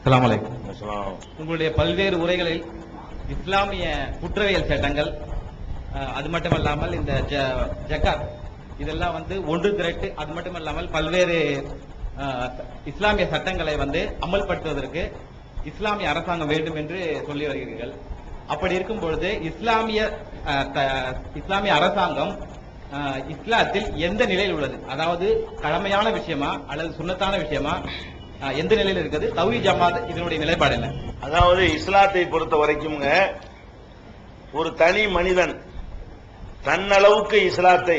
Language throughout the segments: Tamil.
அஸ்ஸலாமு அலைக்கும். உங்களுடைய பல்வேறு உரைகளில் இஸ்லாமிய குற்றவியல் சட்டங்கள், அது மட்டுமல்லாமல் இந்த ஜகாத் இதெல்லாம் ஒன்று திரட்டு, அது மட்டுமல்லாமல் பல்வேறு இஸ்லாமிய சட்டங்களை அமல்படுத்துவதற்கு இஸ்லாமிய அரசாங்கம் வேண்டும் என்று சொல்லி வருகிறீர்கள். அப்படி இருக்கும் பொழுது இஸ்லாமிய அரசாங்கம் இஸ்லாத்தில் எந்த நிலையில் உள்ளது? அதாவது கடமையான விஷயமா அல்லது சுன்னத்தான விஷயமா, எந்த நிலையில் இருக்குது? தௌஹீத் ஜமாத் இதனுடைய நிலைப்பாடு என்ன? அதாவது இஸ்லாத்தை பொறுத்த வரைக்கும் ஒரு தனி மனிதன் தன்னளவுக்கு இஸ்லாத்தை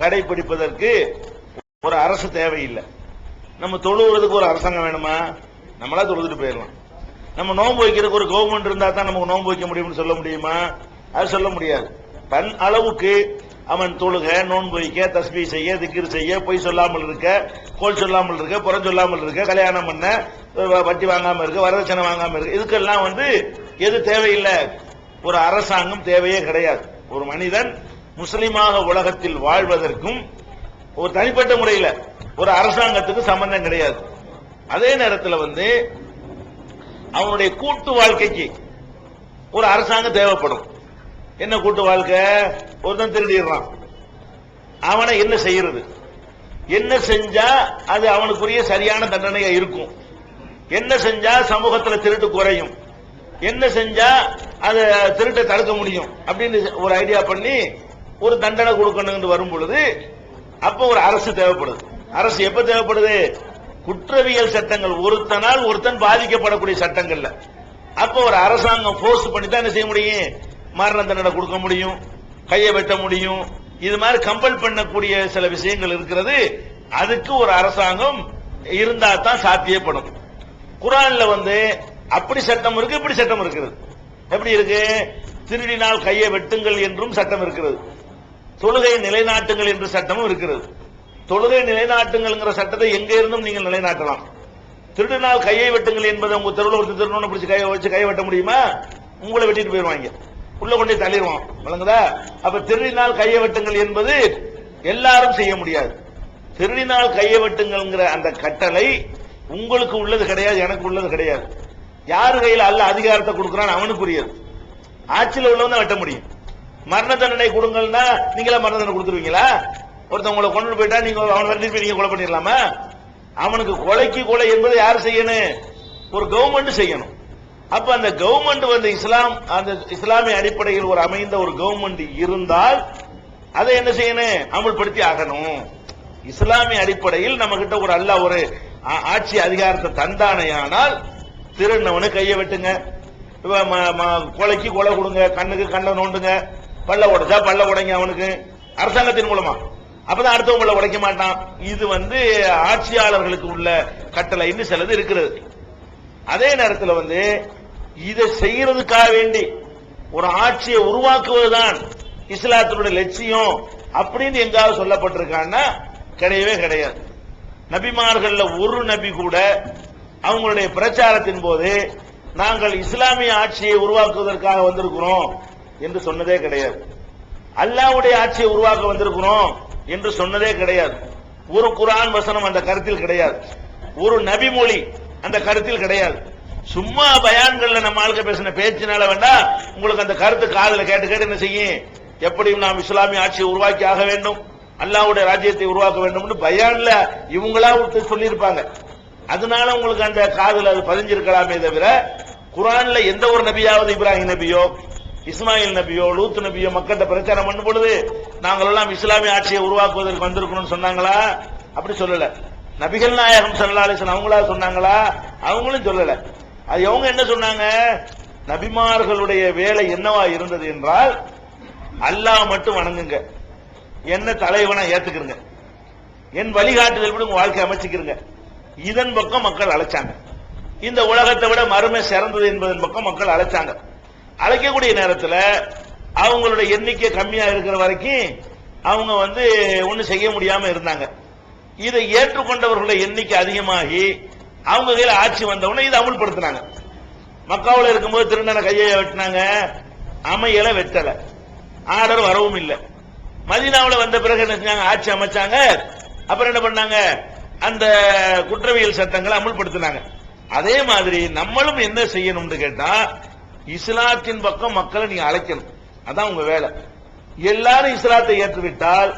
கடைபிடிப்பதற்கு ஒரு அரசு தேவையில்லை. நம்ம தொழுவதற்கு ஒரு அரசாங்கம் வேணுமா? நம்மளா தொழுதுட்டு போயிடலாம். நம்ம நோன்பு வைக்கிறதுக்கு ஒரு கவர்மெண்ட் இருந்தா தான் நமக்கு நோன்பு வைக்க முடியும்னு சொல்ல முடியுமா? அது சொல்ல முடியாது. தன் அளவுக்கு அவன் தொழுக, நோன்பு வைக்க, தஸ்பீ செய்ய, திக்ர் செய்ய, பொய் சொல்லாமல் இருக்க, கோல் சொல்லாமல் இருக்க, புறம் சொல்லாமல் இருக்க, கல்யாணம் பண்ண, வட்டி வாங்காம இருக்க, வரதட்சணை வாங்காம இருக்க, இதுக்கெல்லாம் எது தேவையில்லை? ஒரு அரசாங்கம் தேவையே கிடையாது. ஒரு மனிதன் முஸ்லிமாக உலகத்தில் வாழ்வதற்கும் ஒரு தனிப்பட்ட முறையில் ஒரு அரசாங்கத்துக்கு சம்பந்தம் கிடையாது. அதே நேரத்தில் அவனுடைய கூட்டு வாழ்க்கைக்கு ஒரு அரசாங்கம் தேவைப்படும். என்ன கூட்டு வாழ்க்கை? ஒருத்தன் திருடிடுறான், அவனை என்ன செய்யறது? என்ன செஞ்சா அது அவனுக்குரிய சரியான தண்டனையா இருக்கும்? என்ன செஞ்சா சமூகத்தில் திருட்டு குறையும்? என்ன செஞ்சா அதை திருட்டை தடுக்க முடியும் அப்படின்னு ஒரு ஐடியா பண்ணி ஒரு தண்டனை கொடுக்கணும் வரும் பொழுது அப்ப ஒரு அரசு தேவைப்படுது. அரசு எப்ப தேவைப்படுது? குற்றவியல் சட்டங்கள், ஒருத்தனால் ஒருத்தன் பாதிக்கப்படக்கூடிய சட்டங்கள்ல அப்ப ஒரு அரசாங்கம் போர்ஸ் பண்ணி தான் என்ன செய்ய முடியும்? மரண தண்டனை கொடுக்க முடியும், கையை வெட்ட முடியும். இது மாதிரி கம்பல் பண்ணக்கூடிய சில விஷயங்கள் இருக்கிறது. அதுக்கு ஒரு அரசாங்கம் இருந்தா தான் சாத்தியப்படும். குர்ஆன்ல அப்படி சட்டம் இருக்கு, இப்படி சட்டம் இருக்கிறது. எப்படி இருக்கு? திருடினால் கையை வெட்டுங்கள் என்றும் சட்டம் இருக்கிறது, தொழுகை நிலைநாட்டுங்கள் என்ற சட்டமும் இருக்கிறது. தொழுகை நிலைநாட்டுங்கள் சட்டத்தை எங்க இருந்தும் நீங்கள் நிலைநாட்டலாம். திருடினால் கையை வெட்டுங்கள் என்பதை உங்க தெருவில் ஒருத்தர் திருடணும் பிடிச்சி கையை வச்சு கையை வெட்ட முடியுமா? உங்களை வெட்டிட்டு போயிருவாங்க, உள்ள கொண்டே தள்ளிடுவான். வழங்குதா? அப்ப திருடினால் கையை வெட்டுங்கள் என்பது எல்லாரும் செய்ய முடியாது. திருடினால் கையை வெட்டுங்கள் அந்த கட்டளை உங்களுக்கு உள்ளது கிடையாது, எனக்கு உள்ளது கிடையாது. யாரு கையில் அல்ல அதிகாரத்தை கொடுக்கிறான் அவனுக்குரியது. ஆட்சியில் உள்ளவன் வெட்ட முடியும். மரண தண்டனை கொடுங்கன்னா நீங்களா மரண தண்டனை கொடுத்துருவீங்களா? ஒருத்தவங்களை கொண்டு போயிட்டா நீங்க அவன் வெட்டிட்டு போய் நீங்க கொலை பண்ணிடலாமா? அவனுக்கு கொலைக்கு கொலை என்பதை யாரு செய்யணும்? ஒரு கவர்மெண்ட் செய்யணும். அப்ப அந்த கவர்மெண்ட் அந்த இஸ்லாமிய அடிப்படையில் ஒரு அமைந்த ஒரு கவர்மெண்ட் இருந்தால் அதை என்ன செய்யணும்? அமல்படுத்தி ஆகணும். இஸ்லாமிய அடிப்படையில் நம்ம கிட்ட ஒரு அல்லாஹ் ஒரு ஆட்சி அதிகாரத்தை தந்தானையானால் திருநவனு கையை வெட்டுங்க, கொலைக்கு கொலை கொடுங்க, கண்ணுக்கு கண்ணை நோண்டுங்க, பல்ல உடைச்சா பல்ல உடைங்க அவனுக்கு அரசாங்கத்தின் மூலமா. அப்பதான் அடுத்தவங்களை உடைக்க மாட்டான். இது ஆட்சியாளர்களுக்கு உள்ள கட்டளைன்னு சிலது இருக்கிறது. அதே நேரத்தில் இதை செய்யறதுக்காக வேண்டி ஒரு ஆட்சியை உருவாக்குவதுதான் இஸ்லாத்தினுடைய லட்சியம் அப்படின்னு எங்காவது சொல்லப்பட்டிருக்கான்னா கிடையவே கிடையாது. நபிமார்கள் ஒரு நபி கூட அவங்களுடைய பிரச்சாரத்தின் போது நாங்கள் இஸ்லாமிய ஆட்சியை உருவாக்குவதற்காக வந்திருக்கிறோம் என்று சொன்னதே கிடையாது. அல்லாஹ்வுடைய ஆட்சியை உருவாக்க வந்திருக்கிறோம் என்று சொன்னதே கிடையாது. ஒரு குர்ஆன் வசனம் அந்த கருத்தில் கிடையாது. ஒரு நபி மொழி அந்த கருத்தில் கிடையாது. சும்மா பயான்கள்ல நம்ம ஆளுக்க பேசின பேச்சினால வேண்டாம் உங்களுக்கு அந்த கருத்து காதுல கேட்டு கேட்டு என்ன செய்யும்? எப்படியும் நாம் இஸ்லாமிய ஆட்சியை உருவாக்கி ஆக வேண்டும், அல்லாஹ்வுடைய ராஜ்யத்தை உருவாக்க வேண்டும் பயான்ல இவங்களா சொல்லியிருப்பாங்க. அதனால உங்களுக்கு அந்த காதுல அது பதிஞ்சிருக்கலாமே தவிர குர்ஆன்ல எந்த ஒரு நபியாவது இப்ராஹிம் நபியோ, இஸ்மாயில் நபியோ, லூத் நபியோ மக்கள்கிட்ட பிரச்சாரம் பண்ணும் பொழுது நாங்கள் எல்லாம் இஸ்லாமிய ஆட்சியை உருவாக்குவதற்கு வந்திருக்கணும்னு சொன்னாங்களா? அப்படி சொல்லல. நபிகள் நாயகம் ஸல்லல்லாஹு அலைஹி வஸல்லம் அவங்களா சொன்னாங்களா? அவங்களும் சொல்லல. அது அவங்க என்ன சொன்னாங்க? நபிமார்களுடைய வேலை என்னவா இருந்தது என்றால் அல்லாஹ் மட்டும் வணங்குங்க, என்ன தலைவனா ஏத்துக்கிறங்க, என் வழிகாட்டுதல் உங்க வாழ்க்கை அமைச்சுக்கிறங்க. இதன் பக்கம் மக்கள் அழைச்சாங்க. இந்த உலகத்தை விட மறுமை சிறந்தது என்பதன் பக்கம் மக்கள் அழைச்சாங்க. அழைக்கக்கூடிய நேரத்தில் அவங்களுடைய எண்ணிக்கை கம்மியா இருக்கிற வரைக்கும் அவங்க ஒன்னும் செய்ய முடியாம இருந்தாங்க. இதை ஏற்றுக்கொண்டவர்களுடைய எண்ணிக்கை அதிகமாகி அவங்க கையில் ஆட்சி வந்தவொடனே இதை அமுல்படுத்தினாங்க. மக்காவில் இருக்கும்போது திருநன கையை வெட்டினாங்க, அமையல வெட்டல, ஆர்டர் வரவும் இல்லை. மதீனாவில் வந்த பிறகு என்ன செஞ்சாங்க? ஆட்சி அமைச்சாங்க. அப்புறம் என்ன பண்ணாங்க? அந்த குற்றவியல் சட்டங்களை அமுல்படுத்தினாங்க. அதே மாதிரி நம்மளும் என்ன செய்யணும்னு கேட்டா, இஸ்லாத்தின் பக்கம் மக்களை நீங்க அழைக்கணும். அதான் உங்க வேலை. எல்லாரும் இஸ்லாத்தை ஏற்றுவிட்டால்,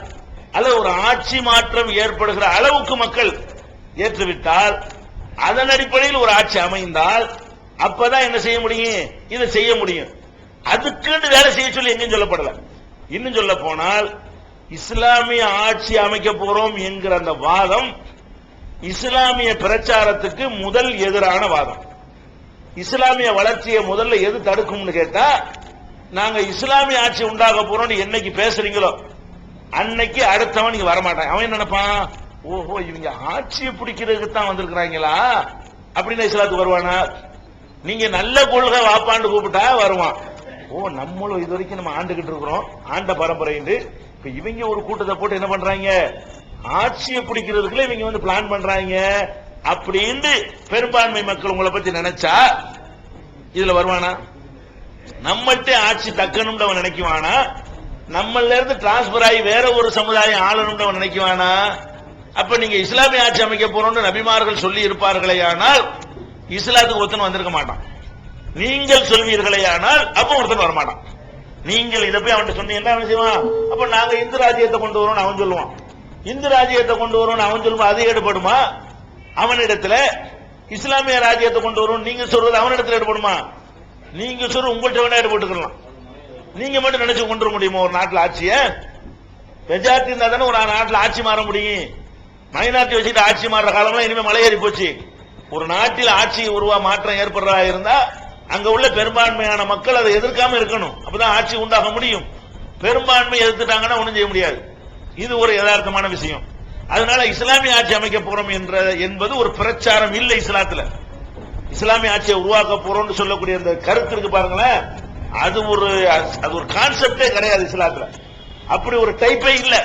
அல்ல ஒரு ஆட்சி மாற்றம் ஏற்படுகிற அளவுக்கு மக்கள் ஏற்றுவிட்டால், அதன் அடிப்படையில் ஒரு ஆட்சி அமைந்தால் அப்பதான் என்ன செய்ய முடியும், இதை செய்ய முடியும். அதுக்கு வேலை செய்ய சொல்லி எங்கேயும் சொல்லப்படல. இன்னும் சொல்ல போனால், இஸ்லாமிய ஆட்சி அமைக்க போறோம் என்கிற அந்த வாதம் இஸ்லாமிய பிரச்சாரத்துக்கு முதல் எதிரான வாதம். இஸ்லாமிய வளர்ச்சியை முதல்ல எது தடுக்கும்னு கேட்டா, நாங்க இஸ்லாமிய ஆட்சி உண்டாக போறோம் என்னைக்கு பேசுறீங்களோ அன்னைக்கு அடுத்தவன் நீங்க வரமாட்டான். அவன் நினைப்பான், ஓஹோ இவங்க ஆட்சியை பிடிக்கிறதுக்கு தான் வந்திருக்கிறாங்களா அப்படின்னு இஸ்லாத்துக்கு வருவானா? நீங்க நல்ல கொள்கை வாப்பாண்டு கூப்பிட்டா வருவான். ஓ நம்மளும் இது வரைக்கும் நம்ம ஆண்டுகிட்டு இருக்கிறோம், ஆண்ட பரம்பரை. இப்ப இவங்க ஒரு கூட்டத்தை போட்டு என்ன பண்றாங்க, ஆட்சியை பிடிக்கிறதுக்குள்ள இவங்க வந்து பிளான் பண்றாங்க அப்படின்னு பெரும்பான்மை மக்கள் உங்களை பத்தி நினைச்சா இதுல வருவானா? நம்மள்ட்ட ஆட்சி தக்கணும்னு அவன் நினைக்குவானா? நம்மள இருந்து டிரான்ஸ்பர் ஆகி வேற ஒரு சமுதாயம் ஆளணும்னு அவன் நினைக்குவானா? அப்ப நீங்க இஸ்லாமிய ஆட்சி அமைக்க போறோம்னு நபிமார்கள் சொல்லி இருப்பார்களே ஆனால் இஸ்லாத்துக்கு ஒருத்தன் வந்திருக்க மாட்டான். நீங்கள் சொல்வீர்களே ஆனால் அப்ப ஒருத்தன் வரமாட்டான். நீங்கள் இதை போய் அவன் சொன்னீங்கன்னா அவன் செய்வான், அப்ப நாங்க இந்து ராஜ்யத்தை கொண்டு வரோம்னு அவன் சொல்லுவான். இந்து ராஜ்யத்தை கொண்டு வரோம்னு அவன் சொல்லுவான். அது ஈடுபடுமா அவனிடத்துல? இஸ்லாமிய ராஜ்யத்தை கொண்டு வரும் நீங்க சொல்றது அவனிடத்துல ஈடுபடுமா? நீங்க சொல்ற உங்கள்கிட்ட வேணா ஈடுபட்டுக்கலாம். நீங்க மட்டும் நினைச்சு கொண்டு வர முடியுமா ஒரு நாட்டில் ஆட்சிய? மெஜாரிட்டி இருந்தா தானே ஒரு நாட்டில் ஆட்சி மாற முடியும். மைனாரிட்டி வச்சுட்டு ஆட்சி மாறுற காலம்லாம் இனிமே மலையேறி போச்சு. ஒரு நாட்டில் ஆட்சி மாற்றம் ஏற்படுறதா இருந்தா அங்க உள்ள பெரும்பான்மையான மக்கள் அதை எதிர்க்காம இருக்கணும். அப்பதான் ஆட்சி உண்டாக முடியும். பெரும்பான்மை எதிர்த்துட்டாங்கன்னா ஒண்ணும் செய்ய முடியாது. இது ஒரு யதார்த்தமான விஷயம். அதனால இஸ்லாமிய ஆட்சி அமைக்க போறோம் என்பது ஒரு பிரச்சாரம் இல்லை இஸ்லாத்துல. இஸ்லாமிய ஆட்சியை உருவாக்க போறோம்னு சொல்லக்கூடிய அந்த கருத்து இருக்கு பாருங்களேன், அது ஒரு கான்செப்டே கிடையாது இஸ்லாத்துல. அப்படி ஒரு டைப்பே இல்ல.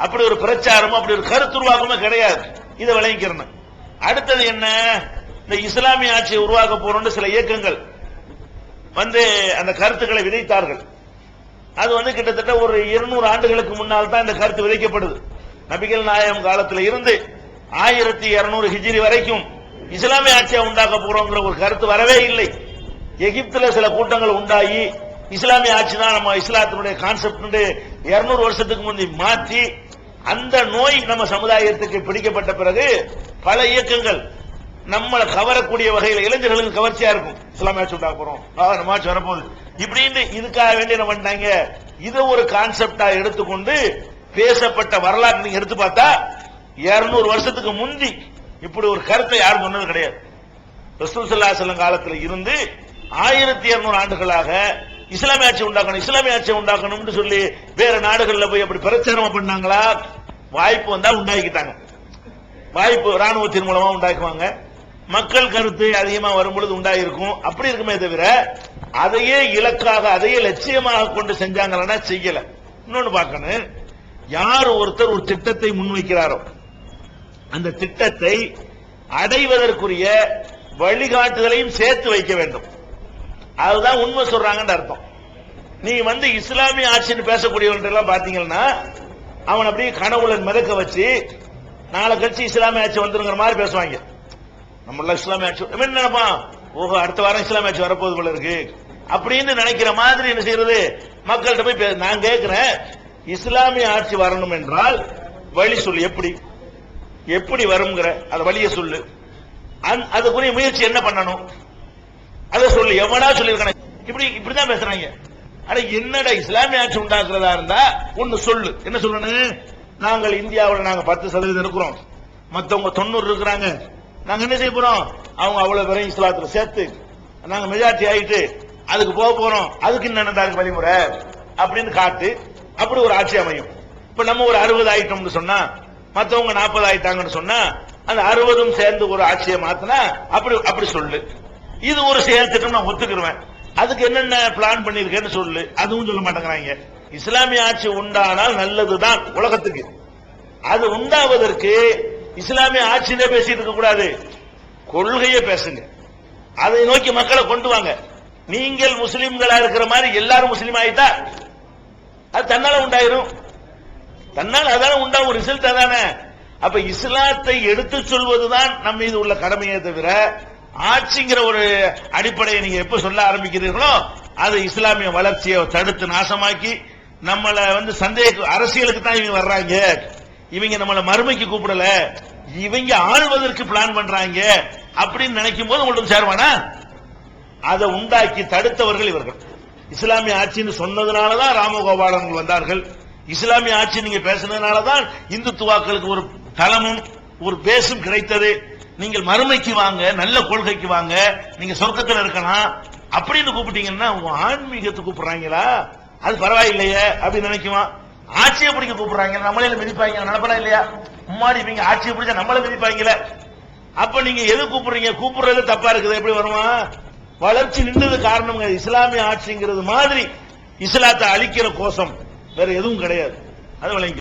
அப்படி ஒரு பிரச்சாரம், அப்படி ஒரு கருத்து உருவாக்கமே கிடையாது. இதை விளங்கிக்கிறேன். அடுத்தது என்ன, இந்த இஸ்லாமிய ஆட்சியை உருவாக்க போறோம்னு சில இயக்கங்கள் வந்து அந்த கருத்துக்களை விதைத்தார்கள். அது வந்து கிட்டத்தட்ட ஒரு 200 ஆண்டுகளுக்கு முன்னால் தான் இந்த கருத்து விதைக்கப்படுது. நபிகள் நாயகம் காலத்தில் இருந்து 1200 ஹிஜ்ரி வரைக்கும் இஸ்லாமிய ஆட்சியை உண்டாக்க போறோங்கிற ஒரு கருத்து வரவே இல்லை. எகிப்துல சில கூட்டங்கள் உண்டாகி இஸ்லாமிய ஆட்சி தான் நம்ம இஸ்லாத்தினுடைய கான்செப்ட் 200 வருஷத்துக்கு முந்தி மாற்றி அந்த நோய் நம்ம சமுதாயத்துக்கு பிடிக்கப்பட்ட பிறகு பல இயக்கங்கள் நம்மளை கவரக்கூடிய வகையில் இளைஞர்களுக்கு கவர்ச்சியா இருக்கும். இஸ்லாமிய ஆட்சி உண்டாக்க போறோம், நம்ம ஆட்சி வரப்போகுது இப்படின்னு இதுக்காக வேண்டி என்ன பண்ணிட்டாங்க, இதை ஒரு கான்செப்டா எடுத்துக்கொண்டு பேசப்பட்ட வரலாறு நீங்க எடுத்து பார்த்தா 200 வருஷத்துக்கு முந்தி இப்படி ஒரு கருத்தை யாரும் சொன்னது கிடையாது. ரசூல் ஸல்லல்லாஹு அலைஹி வஸல்லம் காலத்தில் இருந்து 1200 ஆண்டுகளாக இஸ்லாமிய ஆட்சி உண்டாக்கணும், இஸ்லாமிய ஆட்சி உண்டாக்கணும்னு சொல்லி வேற நாடுகளில் போய் அப்படி பிரச்சாரம் பண்ணாங்களா? வாய்ப்பு வந்தா உண்டாக்கிட்டாங்க. வாய்ப்பு ராணுவத்தின் மூலமா உண்டாக்குவாங்க. மக்கள் கருத்து அதிகமா வரும்பொழுது உண்டாயிருக்கும். அப்படி இருக்குமே தவிர அதையே இலக்காக அதையே லட்சியமாக கொண்டு செஞ்சாங்கன்னா செய்யல. இன்னொன்னு பார்க்கணும், யார் ஒருத்தர் ஒரு திட்டத்தை முன்வைக்கிறாரோ அந்த திட்டத்தை அடைவதற்குரிய வழிகாட்டுதலையும் சேர்த்து வைக்க வேண்டும். அதுதான் உண்மை சொல்றாங்கன்னு அர்த்தம். நீ வந்து இஸ்லாமிய ஆட்சின்னு பேசக்கூடியவர்கள் பாத்தீங்கன்னா அவன் அப்படியே கனவுல மிதக்க வச்சு நாளை கழிச்சு இஸ்லாமிய ஆட்சி வந்துருங்கிற மாதிரி பேசுவாங்க. நம்ம இஸ்லாமிய ஆட்சி என்ன நினைப்பான், ஓஹோ அடுத்த வாரம் இஸ்லாமிய ஆட்சி வரப்போது போல இருக்கு அப்படின்னு நினைக்கிற மாதிரி என்ன செய்யறது, மக்கள்கிட்ட போய் நான் கேட்கிறேன், இஸ்லாமிய ஆட்சி வரணும் என்றால் வழி சொல்லு, எப்படி எப்படி வரும்ங்கிற அந்த வழியை சொல்லு, அதுக்குரிய முயற்சி என்ன பண்ணணும் அதை சொல்லு, எவனா சொல்லிருக்கான இப்படிதான் பேசுறாங்க. அட என்னடா இஸ்லாமிய ஆட்சி உண்டாக்குறதா இருந்தா ஒன்னு சொல்லு, என்ன சொல்லணும், நாங்கள் இந்தியாவில் நாங்க 10% இருக்கிறோம், மத்தவங்க 90 இருக்கிறாங்க, நாங்க என்ன செய்ய போறோம், அவங்க அவ்வளவு பேரையும் இஸ்லாத்துல சேர்த்து நாங்க மெஜாரிட்டி ஆயிட்டு அதுக்கு போக போறோம், அதுக்கு என்ன வழிமுறை அப்படின்னு காட்டு. அப்படி ஒரு ஆட்சி அமையும். இப்ப நம்ம ஒரு 60 ஆயிட்டோம்னு சொன்னா மத்தவங்க 40 ஆயிட்டாங்கன்னு சொன்னா அந்த 60 சேர்ந்து ஒரு ஆட்சியை மாத்தினா அப்படி சொல்லு. இது ஒரு செயல் திட்டம் நான் ஒத்துக்குருவேன். அதுக்கு என்னென்ன பிளான் பண்ணிருக்கேன்னு சொல்லு, அதுவும் சொல்ல மாட்டேங்கிறாங்க. இஸ்லாமிய ஆட்சி உண்டானால் நல்லதுதான் உலகத்துக்கு. அது உண்டாவதற்கு இஸ்லாமிய ஆட்சியிலே பேசிட்டு இருக்க கூடாது, கொள்கையை பேசுங்க, அதை நோக்கி மக்களை கொண்டு வாங்க. நீங்கள் முஸ்லிம்களா இருக்கிற மாதிரி எல்லாரும் முஸ்லீம் ஆயிட்டா அது தன்னால உண்டாயிரும், தன்னால அதான உண்டாகும், ரிசல்ட் அதானே. அப்ப இஸ்லாத்தை எடுத்து சொல்வதுதான் நம்ம மீது உள்ள கடமையே தவிர ஆட்சிங்கிற ஒரு அடிப்படையை நீங்க எப்ப சொல்ல ஆரம்பிக்கிறீர்களோ அது இஸ்லாமிய வளர்ச்சியை தடுத்து நாசமாக்கி நம்மள சந்தேக அரசியலுக்கு தான் இவங்க வர்றாங்க, இவங்க நம்மள மறுமைக்கு கூப்பிடல, இவங்க ஆள்வதற்கு பிளான் பண்றாங்க அப்படின்னு நினைக்கும் போது உங்களுக்கு சேருவானா? அதை உண்டாக்கி தடுத்தவர்கள் இவர்கள். இஸ்லாமிய ஆட்சின்னு சொன்னதுனாலதான் ராமகோபாலன் வந்தார்கள். இஸ்லாமிய ஆட்சி நீங்க பேசுனதுனாலதான் இந்துத்துவாக்களுக்கு ஒரு தளமும் ஒரு பேசும் கிடைத்தது. நீங்கள் மறுமைக்கு வாங்க, நல்ல கொள்கைக்கு வாங்க, நீங்க சொர்க்கத்தில் இருக்கலாம் அப்படின்னு கூப்பிட்டீங்கன்னா ஆன்மீகத்துக்கு கூப்பிடுறாங்களா? அது பரவாயில்லையே அப்படின்னு நினைக்குவான். ஆட்சியை பிடிக்க கூப்பிடுறாங்க, நம்மளே மிதிப்பாங்க நடப்படா இல்லையா? முன்னாடி இவங்க ஆட்சியை பிடிச்சா நம்மள மிதிப்பாங்களே. அப்ப நீங்க எது கூப்பிடுறீங்க? கூப்பிடுறது தப்பா இருக்குது. எப்படி வருமா? வளர்ச்சி நின்றது காரணம் இஸ்லாமிய ஆட்சிங்கிறது மாதிரி இஸ்லாத்தை அழிக்கிற கோஷம் வேற எதுவும் கிடையாது. அது விளங்கி